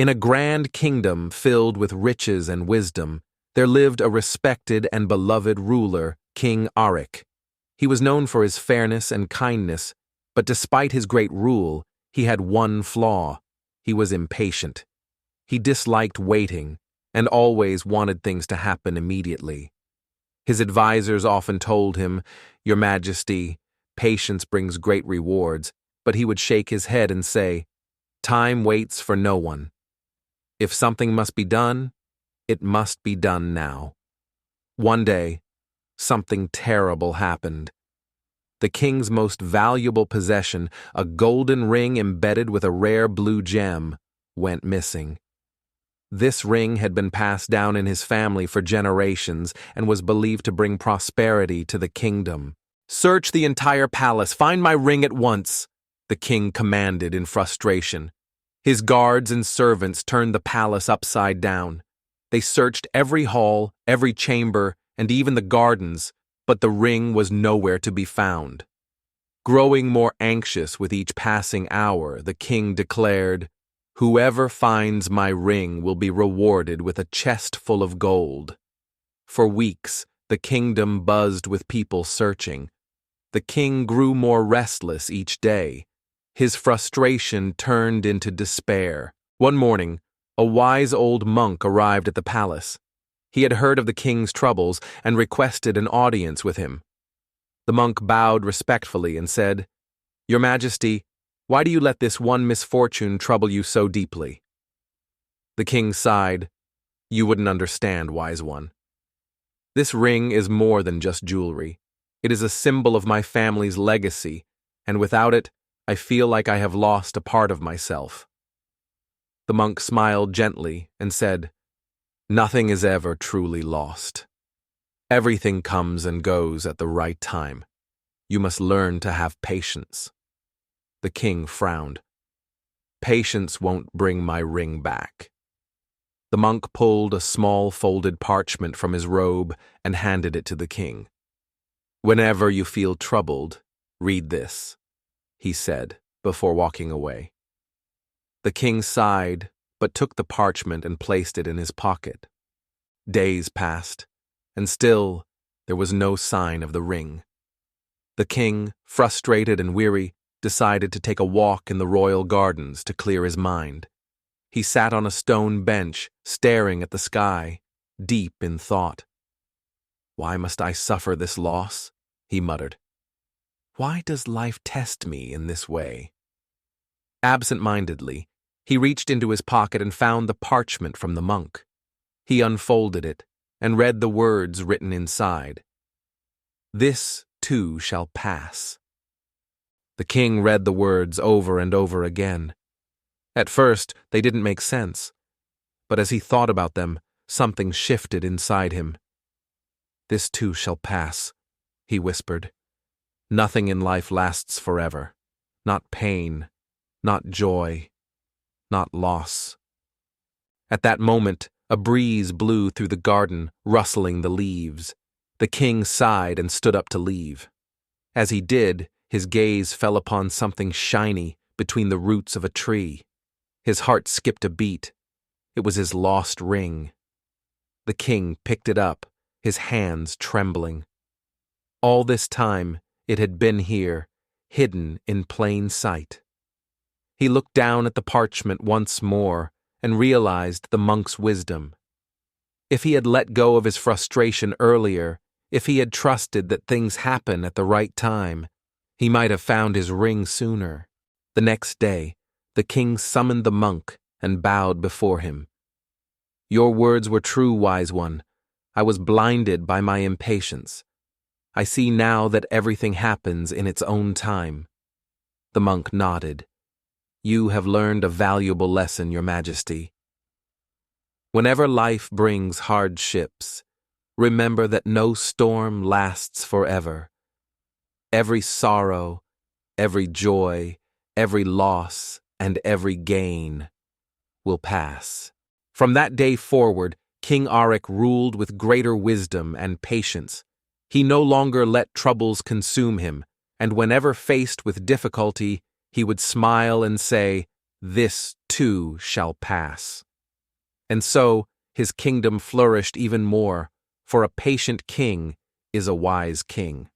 In a grand kingdom filled with riches and wisdom, there lived a respected and beloved ruler, King Aric. He was known for his fairness and kindness, but despite his great rule, he had one flaw. He was impatient. He disliked waiting and always wanted things to happen immediately. His advisors often told him, "Your Majesty, patience brings great rewards," but he would shake his head and say, "Time waits for no one. If something must be done, it must be done now." One day, something terrible happened. The king's most valuable possession, a golden ring embedded with a rare blue gem, went missing. This ring had been passed down in his family for generations and was believed to bring prosperity to the kingdom. "Search the entire palace, find my ring at once," the king commanded in frustration. His guards and servants turned the palace upside down. They searched every hall, every chamber, and even the gardens, but the ring was nowhere to be found. Growing more anxious with each passing hour, the king declared, "Whoever finds my ring will be rewarded with a chest full of gold." For weeks, the kingdom buzzed with people searching. The king grew more restless each day. His frustration turned into despair. One morning, a wise old monk arrived at the palace. He had heard of the king's troubles and requested an audience with him. The monk bowed respectfully and said, "Your Majesty, why do you let this one misfortune trouble you so deeply?" The king sighed, "You wouldn't understand, wise one. This ring is more than just jewelry. It is a symbol of my family's legacy, and without it, I feel like I have lost a part of myself." The monk smiled gently and said, "Nothing is ever truly lost. Everything comes and goes at the right time. You must learn to have patience." The king frowned. "Patience won't bring my ring back." The monk pulled a small folded parchment from his robe and handed it to the king. "Whenever you feel troubled, read this," he said before walking away. The king sighed, but took the parchment and placed it in his pocket. Days passed, and still there was no sign of the ring. The king, frustrated and weary, decided to take a walk in the royal gardens to clear his mind. He sat on a stone bench, staring at the sky, deep in thought. "Why must I suffer this loss?" he muttered. "Why does life test me in this way?" Absent-mindedly, he reached into his pocket and found the parchment from the monk. He unfolded it and read the words written inside. "This too shall pass." The king read the words over and over again. At first, they didn't make sense, but as he thought about them, something shifted inside him. "This too shall pass," he whispered. "Nothing in life lasts forever. Not pain, not joy, not loss." At that moment, a breeze blew through the garden, rustling the leaves. The king sighed and stood up to leave. As he did, his gaze fell upon something shiny between the roots of a tree. His heart skipped a beat. It was his lost ring. The king picked it up, his hands trembling. All this time, it had been here, hidden in plain sight. He looked down at the parchment once more and realized the monk's wisdom. If he had let go of his frustration earlier, if he had trusted that things happen at the right time, he might have found his ring sooner. The next day, the king summoned the monk and bowed before him. "Your words were true, wise one. I was blinded by my impatience. I see now that everything happens in its own time." The monk nodded. "You have learned a valuable lesson, Your Majesty. Whenever life brings hardships, remember that no storm lasts forever. Every sorrow, every joy, every loss, and every gain will pass." From that day forward, King Aric ruled with greater wisdom and patience. He no longer let troubles consume him, and whenever faced with difficulty, he would smile and say, this too shall pass. And so his kingdom flourished even more, for a patient king is a wise king.